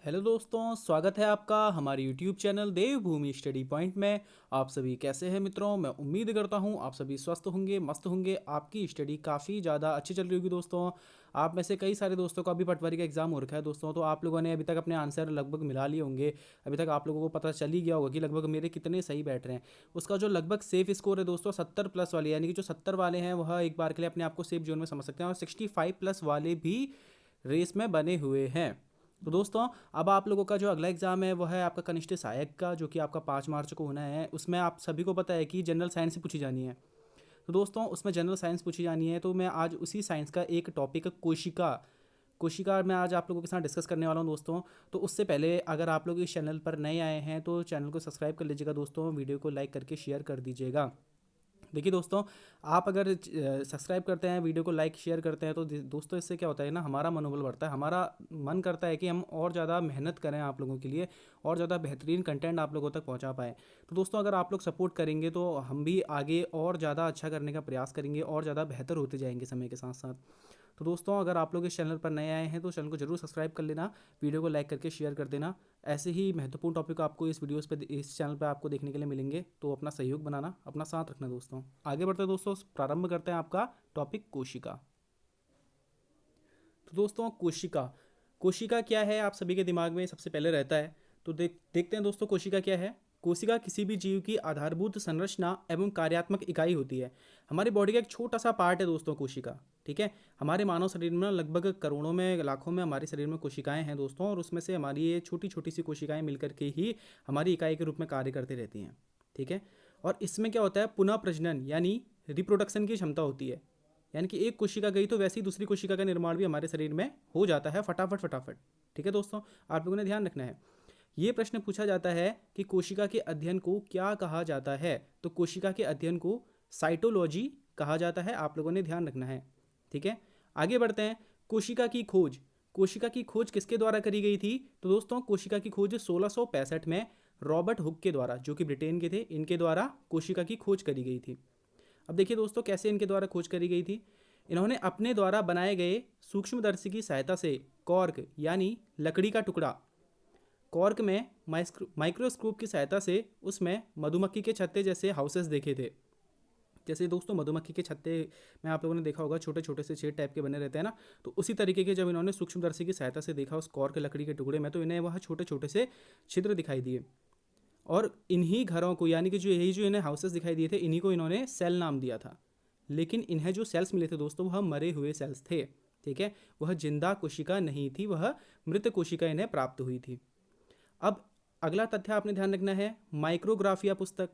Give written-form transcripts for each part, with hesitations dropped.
Hello दोस्तों, स्वागत है आपका हमारे यूट्यूब चैनल देवभूमि स्टडी पॉइंट में। आप सभी कैसे हैं मित्रों? मैं उम्मीद करता हूं आप सभी स्वस्थ होंगे, मस्त होंगे। आपकी स्टडी काफ़ी ज़्यादा अच्छी चल रही होगी दोस्तों। आप में से कई सारे दोस्तों का अभी पटवारी का एग्जाम हो रखा है दोस्तों, तो आप लोगों ने अभी तक अपने आंसर लगभग मिला लिए होंगे। अभी तक आप लोगों को पता चल ही गया होगा कि लगभग मेरे कितने सही बैठ रहे हैं। उसका जो लगभग सेफ स्कोर है दोस्तों 70+ वाले, यानी कि जो 70 वाले हैं वह एक बार के लिए अपने आप को सेफ जोन में समझ सकते हैं, और 65+ वाले भी रेस में बने हुए हैं। तो दोस्तों, अब आप लोगों का जो अगला एग्जाम है वह है आपका कनिष्ठ सहायक का, जो कि आपका 5 मार्च को होना है। उसमें आप सभी को पता है कि जनरल साइंस से पूछी जानी है। तो दोस्तों, उसमें जनरल साइंस पूछी जानी है, तो मैं आज उसी साइंस का एक टॉपिक कोशिका कोशिका मैं आज आप लोगों के साथ डिस्कस करने वाला हूं दोस्तों। तो उससे पहले अगर आप लोग इस चैनल पर नए आए हैं तो चैनल को सब्सक्राइब कर लीजिएगा दोस्तों, वीडियो को लाइक करके शेयर कर दीजिएगा। देखिए दोस्तों, आप अगर सब्सक्राइब करते हैं, वीडियो को लाइक शेयर करते हैं, तो दोस्तों इससे क्या होता है ना, हमारा मनोबल बढ़ता है। हमारा मन करता है कि हम और ज़्यादा मेहनत करें आप लोगों के लिए, और ज़्यादा बेहतरीन कंटेंट आप लोगों तक पहुंचा पाएँ। तो दोस्तों, अगर आप लोग सपोर्ट करेंगे तो हम भी आगे और ज़्यादा अच्छा करने का प्रयास करेंगे और ज़्यादा बेहतर होते जाएंगे समय के साथ साथ। तो दोस्तों, अगर आप लोग इस चैनल पर नए आए हैं तो चैनल को जरूर सब्सक्राइब कर लेना, वीडियो को लाइक करके शेयर कर देना। ऐसे ही महत्वपूर्ण टॉपिक आपको इस चैनल पर आपको देखने के लिए मिलेंगे, तो अपना सहयोग बनाना, अपना साथ रखना दोस्तों। आगे बढ़ते हैं दोस्तों, प्रारंभ करते हैं आपका टॉपिक कोशिका। तो दोस्तों, कोशिका कोशिका क्या है आप सभी के दिमाग में सबसे पहले रहता है। तो देखते हैं दोस्तों, कोशिका क्या है। कोशिका किसी भी जीव की आधारभूत संरचना एवं कार्यात्मक इकाई होती है। हमारी बॉडी का एक छोटा सा पार्ट है दोस्तों कोशिका। ठीक है, हमारे मानव शरीर में लगभग करोड़ों में, लाखों में हमारे शरीर में कोशिकाएं हैं दोस्तों, और उसमें से हमारी ये छोटी छोटी सी कोशिकाएं मिलकर के ही हमारी इकाई के रूप में कार्य करती रहती हैं। ठीक है, और इसमें क्या होता है, पुनः प्रजनन यानी रिप्रोडक्शन की क्षमता होती है। यानी कि एक कोशिका गई तो वैसी दूसरी कोशिका का निर्माण भी हमारे शरीर में हो जाता है फटाफट फटाफट। ठीक है दोस्तों, आप लोगों ने ध्यान रखना है। ये प्रश्न पूछा जाता है कि कोशिका के अध्ययन को क्या कहा जाता है। तो कोशिका के अध्ययन को साइटोलॉजी कहा जाता है, आप लोगों ने ध्यान रखना है। ठीक है, आगे बढ़ते हैं। कोशिका की खोज किसके द्वारा करी गई थी? तो दोस्तों, कोशिका की खोज 1665 में रॉबर्ट हुक के द्वारा, जो कि ब्रिटेन के थे, इनके द्वारा कोशिका की खोज करी गई थी। अब देखिए दोस्तों, कैसे इनके द्वारा खोज करी गई थी। इन्होंने अपने द्वारा बनाए गए सूक्ष्मदर्शी की सहायता से कॉर्क यानी लकड़ी का टुकड़ा, कॉर्क में माइक्रोस्कोप की सहायता से उसमें मधुमक्खी के छत्ते जैसे हाउसेस देखे थे। जैसे दोस्तों मधुमक्खी के छत्ते में आप लोगों ने देखा होगा, छोटे छोटे से छेद टाइप के बने रहते हैं ना। तो उसी तरीके के जब इन्होंने सूक्ष्मदर्शी की सहायता से देखा उस कॉर्क लकड़ी के टुकड़े में, तो इन्हें वह छोटे छोटे से छिद्र दिखाई दिए। और इन्हीं घरों को, यानी कि जो इन्हें हाउसेस दिखाई दिए थे, इन्हीं को इन्होंने सेल नाम दिया था। लेकिन इन्हें जो सेल्स मिले थे दोस्तों, वह मरे हुए सेल्स थे। ठीक है, वह जिंदा कोशिका नहीं थी, वह मृत कोशिका इन्हें प्राप्त हुई थी। अब अगला तथ्य आपने ध्यान रखना है, माइक्रोग्राफिया पुस्तक।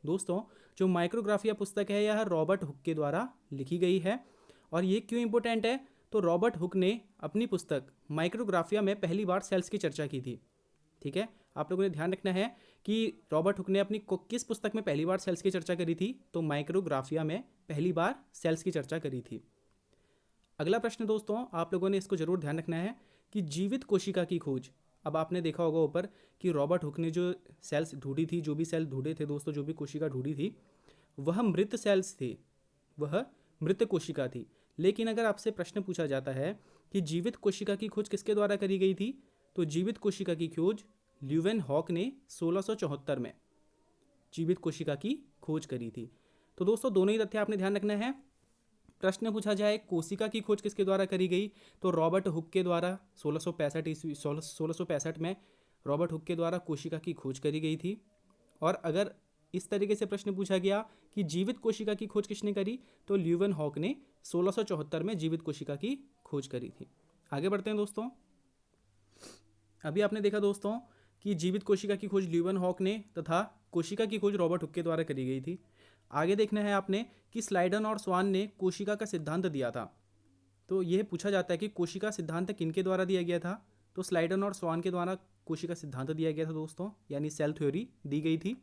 दोस्तों, जो माइक्रोग्राफिया पुस्तक है यह रॉबर्ट हुक के द्वारा लिखी गई है। और ये क्यों इंपॉर्टेंट है? तो रॉबर्ट हुक ने अपनी पुस्तक माइक्रोग्राफिया में पहली बार सेल्स की चर्चा की थी। ठीक है, आप लोगों ने ध्यान रखना है कि रॉबर्ट हुक ने अपनी किस पुस्तक में पहली बार सेल्स की चर्चा करी थी? तो माइक्रोग्राफिया में पहली बार सेल्स की चर्चा करी थी। अगला प्रश्न दोस्तों, आप लोगों ने इसको जरूर ध्यान रखना है कि जीवित कोशिका की खोज। अब आपने देखा होगा ऊपर कि रॉबर्ट हुक ने जो सेल्स ढूंढी थी, जो भी सेल ढूंढे थे दोस्तों, जो भी कोशिका ढूंढी थी, वह मृत सेल्स थे, वह मृत कोशिका थी। लेकिन अगर आपसे प्रश्न पूछा जाता है कि जीवित कोशिका की खोज किसके द्वारा करी गई थी, तो जीवित कोशिका की खोज ल्यूवेन हॉक ने 1674 में जीवित कोशिका की खोज करी थी। तो दोस्तों, दोनों ही तथ्य आपने ध्यान रखना है। प्रश्न पूछा जाए कोशिका की खोज किसके द्वारा करी गई, तो रॉबर्ट हुक के द्वारा 1665 में रॉबर्ट हुक के द्वारा कोशिका की खोज करी गई थी। और अगर इस तरीके से प्रश्न पूछा गया कि जीवित कोशिका की खोज किसने करी, तो ल्यूवेन हॉक ने 1674 में जीवित कोशिका की खोज करी थी। आगे बढ़ते हैं दोस्तों। अभी आपने देखा दोस्तों कि जीवित कोशिका की खोज ल्यूवेन हॉक ने तथा कोशिका की खोज रॉबर्ट हुक के द्वारा करी गई थी। आगे देखना है आपने कि स्लाइडन और स्वान ने कोशिका का सिद्धांत दिया था। तो यह पूछा जाता है कि कोशिका सिद्धांत किनके द्वारा दिया गया था? तो स्लाइडन और स्वान के द्वारा कोशिका सिद्धांत दिया गया था दोस्तों, यानी सेल थ्योरी दी गई थी।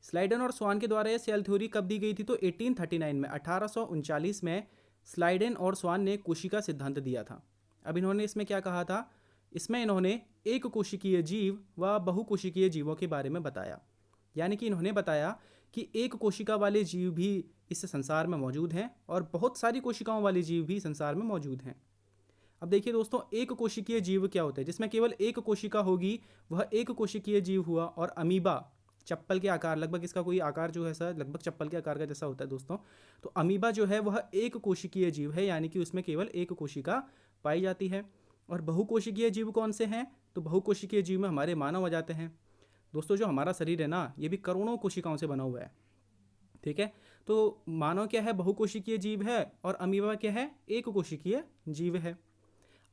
स्लाइडन और स्वान के द्वारा यह सेल थ्योरी कब दी गई थी? तो 1839 में, 1839 में स्लाइडन और स्वान ने कोशिका सिद्धांत दिया था। अब इन्होंने इसमें क्या कहा था? इसमें इन्होंने एक कोशिकीय जीव व बहुकोशिकीय जीवों के बारे में बताया। यानी कि इन्होंने बताया कि एक कोशिका वाले जीव भी इस संसार में मौजूद हैं और बहुत सारी कोशिकाओं वाले जीव भी संसार में मौजूद हैं। अब देखिए दोस्तों, एक कोशिकीय जीव क्या होता है, जिसमें केवल एक कोशिका होगी वह एक कोशिकीय जीव हुआ। और अमीबा चप्पल के आकार, लगभग इसका कोई आकार जो है सर लगभग चप्पल के आकार का जैसा होता है दोस्तों। तो अमीबा जो है वह एक कोशिकीय जीव है, यानी कि उसमें केवल एक कोशिका पाई जाती है। और बहुकोशिकीय जीव कौन से हैं, तो बहुकोशिकीय जीव में हमारे मानव आ जाते हैं। दोस्तों जो हमारा शरीर है ना, ये भी करोड़ों कोशिकाओं से बना हुआ है, ठीक है। तो मानव क्या है, बहुकोशिकीय जीव है, और अमीबा क्या है, एक कोशिकीय जीव है।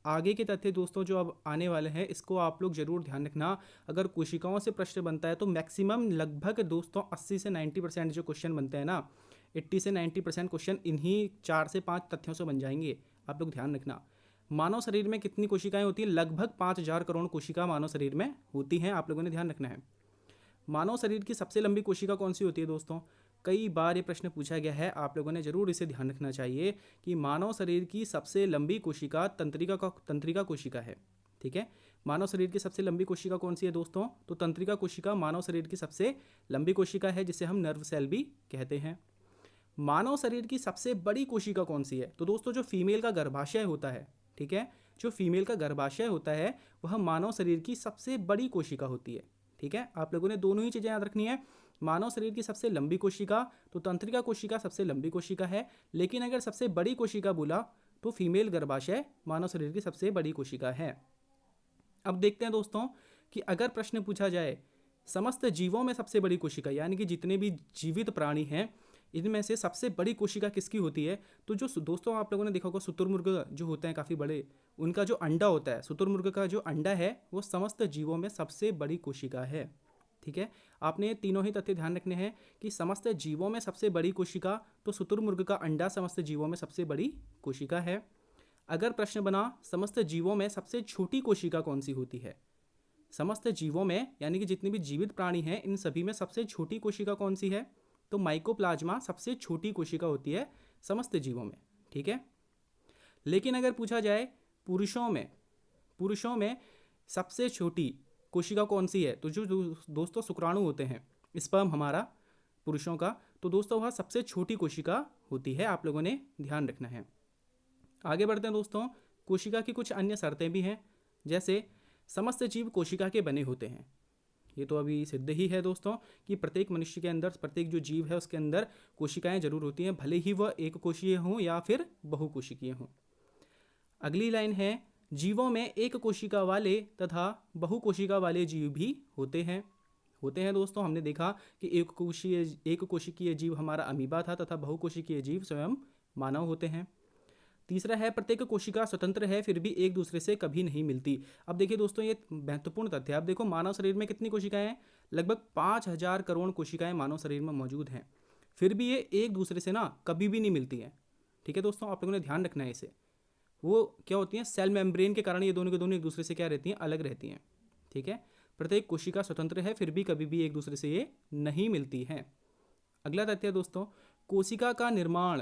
आगे के तथ्य दोस्तों जो अब आने वाले हैं, इसको आप लोग जरूर ध्यान रखना। अगर कोशिकाओं से प्रश्न बनता है तो मैक्सिमम लगभग दोस्तों 80 से 90% जो क्वेश्चन बनते हैं ना, 80 से 90% क्वेश्चन इन्हीं 4 से 5 तथ्यों से बन जाएंगे। आप लोग ध्यान रखना। मानव शरीर में कितनी कोशिकाएं होती हैं, लगभग 5000 करोड़ कोशिका मानव शरीर में होती हैं, आप लोगों ने ध्यान रखना है। मानव शरीर की सबसे लंबी कोशिका कौन सी होती है दोस्तों, कई बार ये प्रश्न पूछा गया है, आप लोगों ने जरूर इसे ध्यान रखना चाहिए कि मानव शरीर की सबसे लंबी कोशिका तंत्रिका कोशिका है, ठीक है। मानव शरीर की सबसे लंबी कोशिका कौन सी है दोस्तों, तो तंत्रिका कोशिका मानव शरीर की सबसे लंबी कोशिका है, जिसे हम नर्व सेल भी कहते हैं। मानव शरीर की सबसे बड़ी कोशिका कौन सी है, तो दोस्तों जो फीमेल का गर्भाशय होता है, ठीक है, जो फीमेल का गर्भाशय होता है वह मानव शरीर की सबसे बड़ी कोशिका होती है, ठीक है। आप लोगों ने दोनों ही चीज़ें याद रखनी है। मानव शरीर की सबसे लंबी कोशिका तो तंत्रिका कोशिका सबसे लंबी कोशिका है, लेकिन अगर सबसे बड़ी कोशिका बोला तो फीमेल गर्भाशय मानव शरीर की सबसे बड़ी कोशिका है। अब देखते हैं दोस्तों कि अगर प्रश्न पूछा जाए समस्त जीवों में सबसे बड़ी कोशिका, यानी कि जितने भी जीवित प्राणी हैं इनमें से सबसे बड़ी कोशिका किसकी होती है, तो जो दोस्तों आप लोगों ने देखा होगा शुतुरमुर्ग जो होते हैं काफ़ी बड़े, उनका जो अंडा होता है, शुतुरमुर्ग का जो अंडा है वो समस्त जीवों में सबसे बड़ी कोशिका है, ठीक है। आपने ये तीनों ही तथ्य ध्यान रखने हैं कि समस्त जीवों में सबसे बड़ी कोशिका तो शुतुरमुर्ग का अंडा समस्त जीवों में सबसे बड़ी कोशिका है। अगर प्रश्न बना समस्त जीवों में सबसे छोटी कोशिका कौन सी होती है, समस्त जीवों में यानी कि जितने भी जीवित प्राणी हैं इन सभी में सबसे छोटी कोशिका कौन सी है, तो माइकोप्लाज्मा सबसे छोटी कोशिका होती है समस्त जीवों में, ठीक है। लेकिन अगर पूछा जाए पुरुषों में सबसे छोटी कोशिका कौन सी है, तो जो दोस्तों शुक्राणु होते हैं, स्पर्म हमारा पुरुषों का, तो दोस्तों वह सबसे छोटी कोशिका होती है, आप लोगों ने ध्यान रखना है। आगे बढ़ते हैं दोस्तों, कोशिका की कुछ अन्य शर्तें भी हैं, जैसे समस्त जीव कोशिका के बने होते हैं। ये तो अभी सिद्ध ही है दोस्तों कि प्रत्येक मनुष्य के अंदर, प्रत्येक जो जीव है उसके अंदर कोशिकाएं जरूर होती हैं, भले ही वह एक कोशीय हों या फिर बहुकोशिकीय हों। अगली लाइन है जीवों में एक कोशिका वाले तथा बहुकोशिका वाले जीव भी होते हैं दोस्तों। हमने देखा कि एक कोशिकीय जीव हमारा अमीबा था तथा बहुकोशिकीय जीव स्वयं मानव होते हैं। तीसरा है प्रत्येक कोशिका स्वतंत्र है फिर भी एक दूसरे से कभी नहीं मिलती। अब देखिए दोस्तों ये महत्वपूर्ण तथ्य है। अब देखो मानव शरीर में कितनी कोशिकाएं हैं, लगभग 5000 करोड़ कोशिकाएं मानव शरीर में मौजूद हैं, फिर भी ये एक दूसरे से ना कभी भी नहीं मिलती हैं, ठीक है दोस्तों। आप लोगों ने ध्यान रखना है इसे। वो क्या होती हैं, सेल मेम्ब्रेन के कारण ये दोनों के दोनों एक दूसरे से क्या रहती हैं, अलग रहती हैं, ठीक है। प्रत्येक कोशिका स्वतंत्र है फिर भी कभी भी एक दूसरे से ये नहीं मिलती हैं। अगला तथ्य दोस्तों, कोशिका का निर्माण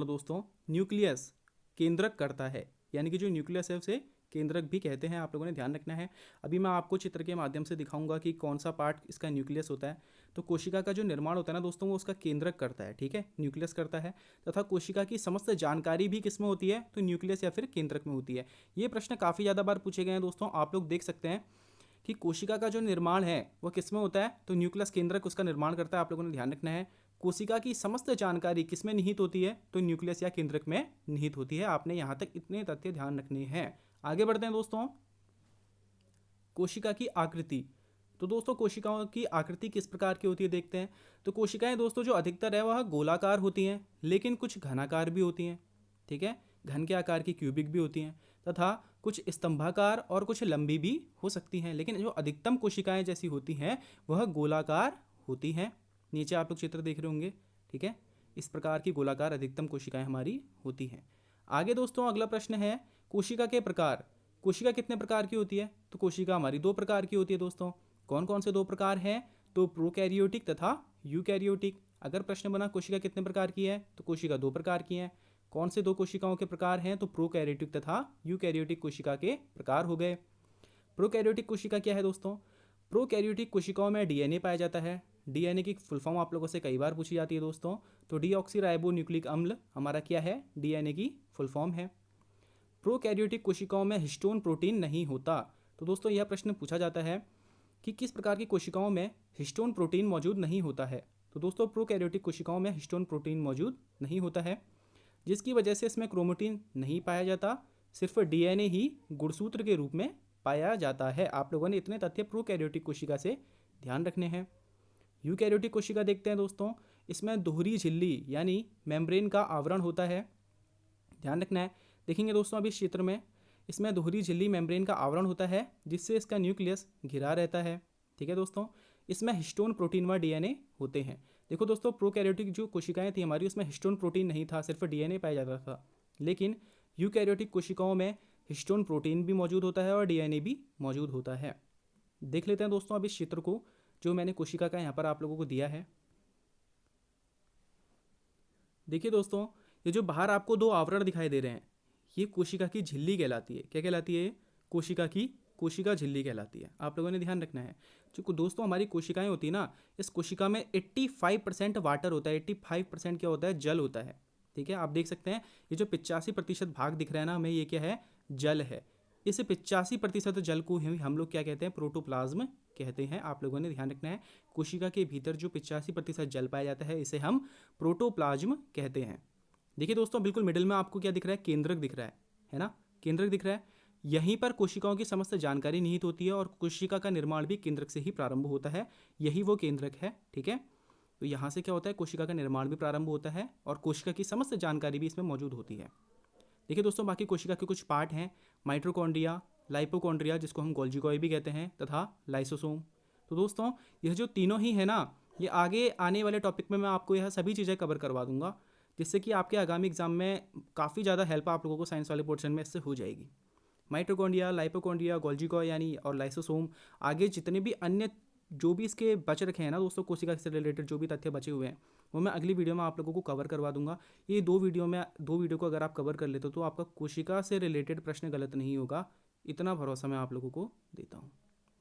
दोस्तों न्यूक्लियस केंद्रक करता है, यानी कि जो न्यूक्लियस है उसे केंद्रक भी कहते हैं, आप लोगों ने ध्यान रखना है। अभी मैं आपको चित्र के माध्यम से दिखाऊंगा कि कौन सा पार्ट इसका न्यूक्लियस होता है। तो कोशिका का जो निर्माण होता है ना दोस्तों वो उसका केंद्रक करता है, ठीक है, न्यूक्लियस करता है। तथा कोशिका की समस्त जानकारी भी किस में होती है, तो न्यूक्लियस या फिर केंद्रक में होती है। ये प्रश्न काफ़ी ज़्यादा बार पूछे गए हैं दोस्तों, आप लोग देख सकते हैं कि कोशिका का जो निर्माण है वह किस में होता है, तो न्यूक्लियस केंद्रक उसका निर्माण करता है, आप लोगों ने ध्यान रखना है। कोशिका की समस्त जानकारी किस में निहित होती है, तो न्यूक्लियस या केंद्रक में निहित होती है। आपने यहाँ तक इतने तथ्य ध्यान रखने हैं। आगे बढ़ते हैं दोस्तों, कोशिका की आकृति। तो दोस्तों कोशिकाओं की आकृति किस प्रकार की होती है देखते हैं। तो कोशिकाएं दोस्तों जो अधिकतर है वह गोलाकार होती हैं, लेकिन कुछ घनाकार भी होती हैं, ठीक है, घन के आकार की क्यूबिक भी होती हैं, तथा कुछ स्तंभाकार और कुछ लंबी भी हो सकती हैं, लेकिन जो अधिकतम कोशिकाएं जैसी होती हैं वह गोलाकार होती हैं। नीचे आप लोग चित्र देख रहे होंगे, ठीक है, इस प्रकार की गोलाकार अधिकतम कोशिकाएं हमारी होती हैं। आगे दोस्तों अगला प्रश्न है कोशिका के प्रकार। कोशिका कितने प्रकार की होती है, तो कोशिका हमारी 2 प्रकार की होती है दोस्तों। कौन कौन से 2 प्रकार हैं, तो प्रोकैरियोटिक तथा यूकैरियोटिक। अगर प्रश्न बना कोशिका कितने प्रकार की है, तो कोशिका 2 प्रकार की हैं। कौन से 2 कोशिकाओं के प्रकार हैं, तो प्रोकैरियोटिक तथा यूकैरियोटिक कोशिका के प्रकार हो गए। प्रोकैरियोटिक कोशिका क्या है दोस्तों, प्रोकैरियोटिक कोशिकाओं में डीएनए पाया जाता है। डीएनए की फुल फॉर्म आप लोगों से कई बार पूछी जाती है दोस्तों, तो डीऑक्सी राइबो न्यूक्लिक अम्ल हमारा क्या है, डीएनए की फुल फॉर्म है। प्रोकैरियोटिक कोशिकाओं में हिस्टोन प्रोटीन नहीं होता। तो दोस्तों यह प्रश्न पूछा जाता है कि किस प्रकार की कोशिकाओं में हिस्टोन प्रोटीन मौजूद नहीं होता है। तो दोस्तों प्रोकैरियोटिक कोशिकाओं में हिस्टोन प्रोटीन मौजूद नहीं होता है, जिसकी वजह से इसमें क्रोमेटिन नहीं पाया जाता, सिर्फ डीएनए ही गुणसूत्र के रूप में पाया जाता है। आप लोगों ने इतने तथ्य प्रोकैरियोटिक कोशिका से ध्यान रखने हैं। यूकैरियोटिक कोशिका देखते हैं दोस्तों, इसमें दोहरी झिल्ली यानी मेम्ब्रेन का आवरण होता है। ध्यान रखना है, देखेंगे दोस्तों अभी इस चित्र में इसमें दोहरी झिल्ली मेम्ब्रेन का आवरण होता है जिससे इसका न्यूक्लियस घिरा रहता है। ठीक है दोस्तों, इसमें हिस्टोन प्रोटीन व डीएनए होते हैं। देखो दोस्तों प्रोकैरियोटिक जो कोशिकाएं थी हमारी उसमें हिस्टोन प्रोटीन नहीं था, सिर्फ डीएनए पाया जाता था, लेकिन यूकैरियोटिक कोशिकाओं में हिस्टोन प्रोटीन भी मौजूद होता है और डीएनए भी मौजूद होता है। देख लेते हैं दोस्तों अब इस चित्र को जो मैंने कोशिका का यहाँ पर आप लोगों को दिया है। देखिए दोस्तों, ये जो बाहर आपको दो आवरण दिखाई दे रहे हैं ये कोशिका की झिल्ली कहलाती है। क्या कहलाती है? कोशिका झिल्ली कहलाती है। आप लोगों ने ध्यान रखना है, जो दोस्तों हमारी कोशिकाएं होती है ना, इस कोशिका में 85% वाटर होता है, 85% क्या होता है? जल होता है। ठीक है, आप देख सकते हैं ये जो 85% भाग दिख रहा है ना हमें, ये क्या है? जल है। इस 85% जल को हम लोग क्या कहते हैं? प्रोटोप्लाज्म कहते हैं। आप लोगों ने ध्यान रखना है, कोशिका के भीतर जो 85% जल पाया जाता है इसे हम प्रोटोप्लाज्म कहते हैं। देखिए दोस्तों बिल्कुल मिडिल में आपको क्या दिख रहा है? केंद्रक दिख रहा है ना? केंद्रक दिख रहा है। यहीं पर कोशिकाओं की समस्त जानकारी निहित होती है और कोशिका का निर्माण भी केंद्रक से ही प्रारंभ होता है। यही वो केंद्रक है। ठीक है, तो यहाँ से क्या होता है? कोशिका का निर्माण भी प्रारंभ होता है और कोशिका की समस्त जानकारी भी इसमें मौजूद होती है। देखिए दोस्तों बाकी कोशिका के कुछ पार्ट हैं, माइटोकॉन्ड्रिया, लाइपोकॉन्ड्रिया जिसको हम गोल्जी कॉय भी कहते हैं, तथा लाइसोसोम। तो दोस्तों यह जो तीनों ही है ना, ये आगे आने वाले टॉपिक में मैं आपको यह सभी चीज़ें कवर करवा दूंगा, जिससे कि आपके आगामी एग्जाम में काफ़ी ज़्यादा हेल्प आप लोगों को साइंस वाले पोर्शन में इससे हो जाएगी। माइटोकॉन्ड्रिया, लाइपोकॉन्ड्रिया, गोल्जी कॉय यानी और लाइसोसोम, आगे जितने भी अन्य जो भी इसके बच रखे हैं ना दोस्तों, कोशिका से रिलेटेड जो भी तथ्य बचे हुए हैं वो मैं अगली वीडियो में आप लोगों को कवर करवा दूंगा। ये दो वीडियो को अगर आप कवर कर लेते हो तो आपका कोशिका से रिलेटेड प्रश्न गलत नहीं होगा, इतना भरोसा मैं आप लोगों को देता हूँ।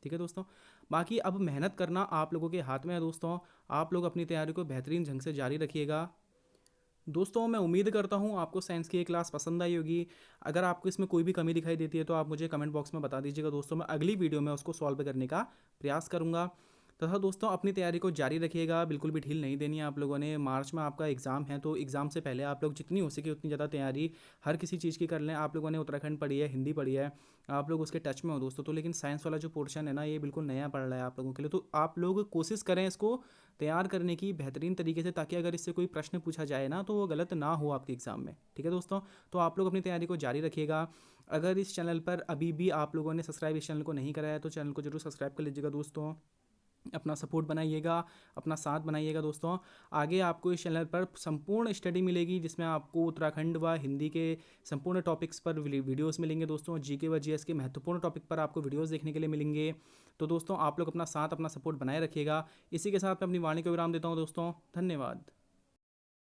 ठीक है दोस्तों, बाकी अब मेहनत करना आप लोगों के हाथ में है दोस्तों। आप लोग अपनी तैयारी को बेहतरीन ढंग से जारी रखिएगा। दोस्तों मैं उम्मीद करता हूँ आपको साइंस की ये क्लास पसंद आई होगी। अगर आपको इसमें कोई भी कमी दिखाई देती है तो आप मुझे कमेंट बॉक्स में बता दीजिएगा दोस्तों, मैं अगली वीडियो में उसको सॉल्व करने का प्रयास करूँगा। तथा दोस्तों अपनी तैयारी को जारी रखिएगा, बिल्कुल भी ढील नहीं देनी है आप लोगों ने। मार्च में आपका एग्ज़ाम है तो एग्ज़ाम से पहले आप लोग जितनी हो सके उतनी ज़्यादा तैयारी हर किसी चीज़ की कर लें। आप लोगों ने उत्तराखंड पढ़ी है, हिंदी पढ़ी है, आप लोग उसके टच में हो दोस्तों, तो लेकिन साइंस वाला जो पोर्शन है ना ये बिल्कुल नया पड़ रहा है आप लोगों के लिए, तो आप लोग कोशिश करें इसको तैयार करने की बेहतरीन तरीके से, ताकि अगर इससे कोई प्रश्न पूछा जाए ना तो वो गलत ना हो आपके एग्ज़ाम में। ठीक है दोस्तों, तो आप लोग अपनी तैयारी को जारी रखिएगा। अगर इस चैनल पर अभी भी आप लोगों ने सब्सक्राइब इस चैनल को नहीं कराया तो चैनल को जरूर सब्सक्राइब कर लीजिएगा दोस्तों, अपना सपोर्ट बनाइएगा, अपना साथ बनाइएगा दोस्तों। आगे आपको इस चैनल पर संपूर्ण स्टडी मिलेगी जिसमें आपको उत्तराखंड व हिंदी के संपूर्ण टॉपिक्स पर वीडियोस मिलेंगे दोस्तों। जीके व जीएस के महत्वपूर्ण टॉपिक पर आपको वीडियोस देखने के लिए मिलेंगे। तो दोस्तों आप लोग अपना साथ अपना सपोर्ट बनाए रखिएगा। इसी के साथ मैं अपनी वाणी को विराम देता हूँ दोस्तों, धन्यवाद।